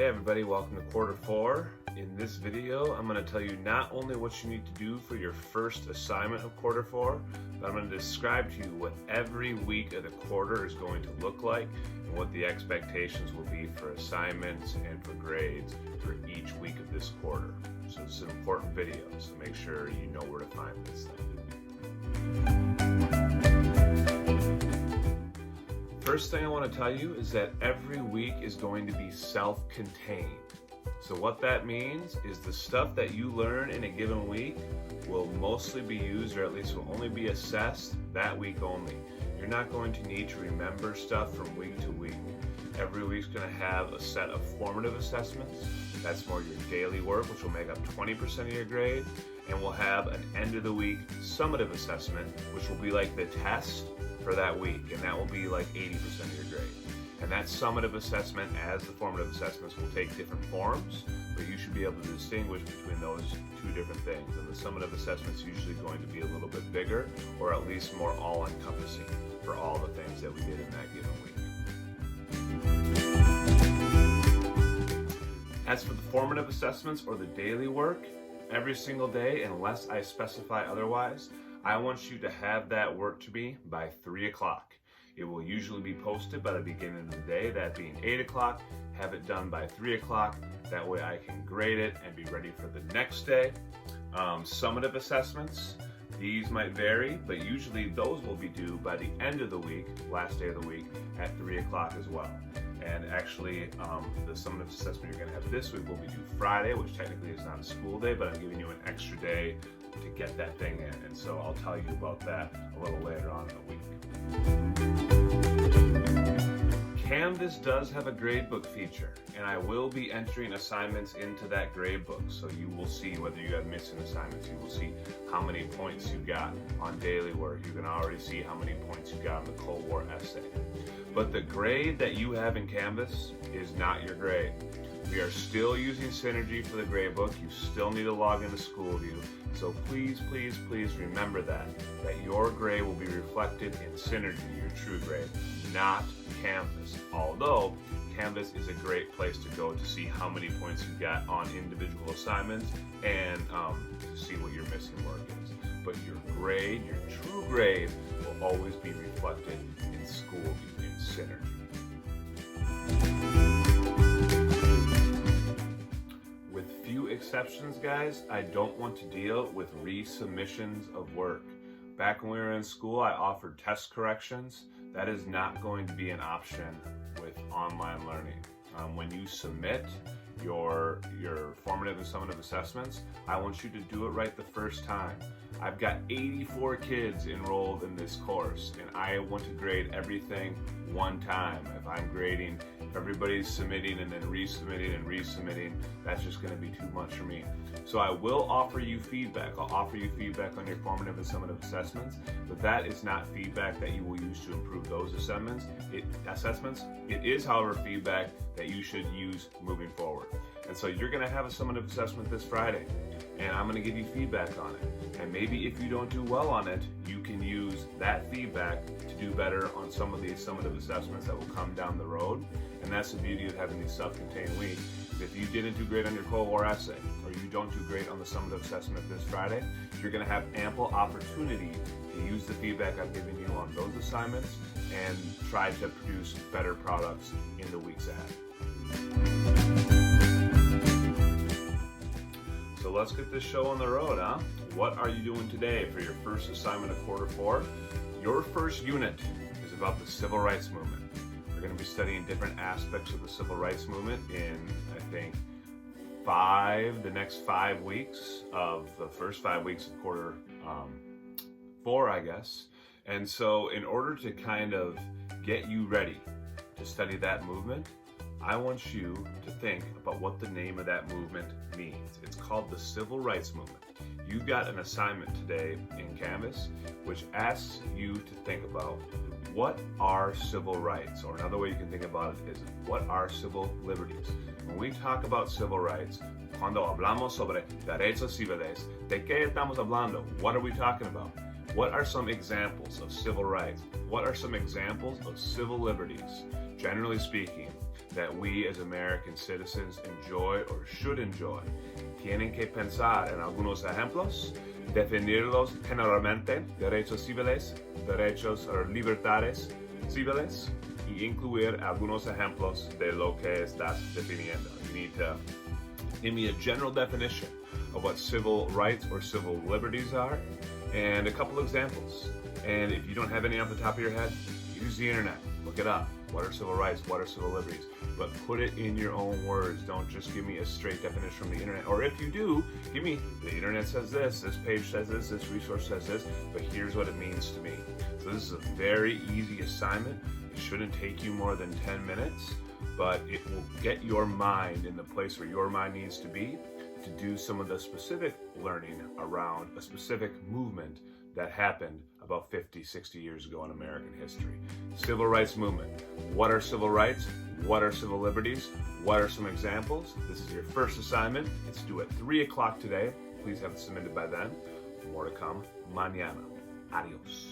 Hey everybody, welcome to quarter 4. In this video, I'm going to tell you not only what you need to do for your first assignment of quarter 4, but I'm going to describe to you what every week of the quarter is going to look like and what the expectations will be for assignments and for grades for each week of this quarter. So this is an important video, so make sure you know where to find this thing. First thing I want to tell you is that every week is going to be self-contained. So what that means is the stuff that you learn in a given week will mostly be used, or at least will only be assessed that week only. You're not going to need to remember stuff from week to week. Every week's going to have a set of formative assessments. That's more your daily work, which will make up 20% of your grade. And we'll have an end of the week summative assessment, which will be like the test for that week, and that will be like 80% of your grade. And that summative assessment, as the formative assessments, will take different forms, but you should be able to distinguish between those two different things. And the summative assessment's usually going to be a little bit bigger, or at least more all-encompassing for all the things that we did in that given week. As for the formative assessments or the daily work, every single day, unless I specify otherwise, I want you to have that work to me by 3 o'clock. It will usually be posted by the beginning of the day, that being 8 o'clock. Have it done by 3 o'clock. That way I can grade it and be ready for the next day. Summative assessments, these might vary, but usually those will be due by the end of the week, last day of the week, at 3 o'clock as well. And actually, the summative assessment you're going to have this week will be due Friday, which technically is not a school day, but I'm giving you an extra day to get that thing in. And so I'll tell you about that a little later on in the week. Canvas does have a gradebook feature, and I will be entering assignments into that gradebook. So you will see whether you have missing assignments. You will see how many points you got on daily work. You can already see how many points you got on the Cold War essay. But the grade that you have in Canvas is not your grade. We are still using Synergy for the gradebook. You still need to log into SchoolView. So please, please, please remember that your grade will be reflected in Synergy, your true grade, not Canvas. Although Canvas is a great place to go to see how many points you got on individual assignments and to see what your missing work is. But your grade, your true grade, will always be reflected in SchoolView, in Synergy. Exceptions, guys, I don't want to deal with resubmissions of work. Back when we were in school, I offered test corrections. That is not going to be an option with online learning. When you submit your formative and summative assessments, I want you to do it right the first time. I've got 84 kids enrolled in this course, and I want to grade everything one time. If everybody's submitting and then resubmitting and resubmitting, that's just going to be too much for me. So I will offer you feedback. I'll offer you feedback on your formative and summative assessments, but that is not feedback that you will use to improve those assessments. It is, however, feedback that you should use moving forward. And so you're going to have a summative assessment this Friday, and I'm going to give you feedback on it. And maybe if you don't do well on it, you can use that feedback to do better on some of these summative assessments that will come down the road. And that's the beauty of having these self-contained weeks. If you didn't do great on your Cold War essay, or you don't do great on the summative assessment this Friday, you're going to have ample opportunity to use the feedback I've given you on those assignments and try to produce better products in the weeks ahead. So let's get this show on the road, huh? What are you doing today for your first assignment of quarter 4? Your first unit is about the Civil Rights Movement. We're going to be studying different aspects of the Civil Rights Movement in, I think, the next 5 weeks of the first 5 weeks of quarter 4, I guess. And so in order to kind of get you ready to study that movement, I want you to think about what the name of that movement means. It's called the Civil Rights Movement. You've got an assignment today in Canvas which asks you to think about what are civil rights, or another way you can think about it is what are civil liberties. When we talk about civil rights, cuando hablamos sobre derechos civiles, ¿de qué estamos hablando? What are we talking about? What are some examples of civil rights? What are some examples of civil liberties, generally speaking, that we as American citizens enjoy or should enjoy? Tienen que pensar en algunos ejemplos, definirlos generalmente, derechos civiles, derechos o libertades civiles, y incluir algunos ejemplos de lo que estás definiendo. You need to give me a general definition of what civil rights or civil liberties are, and a couple examples. And if you don't have any off the top of your head, use the internet, look it up. What are civil rights? What are civil liberties? But put it in your own words. Don't just give me a straight definition from the internet. Or if you do, give me, the internet says this page says this resource says this, but here's what it means to me. So this is a very easy assignment. It shouldn't take you more than 10 minutes, but it will get your mind in the place where your mind needs to be to do some of the specific learning around a specific movement that happened about 50, 60 years ago in American history. Civil rights movement. What are civil rights? What are civil liberties? What are some examples? This is your first assignment. It's due at 3 o'clock today. Please have it submitted by then. More to come mañana. Adios.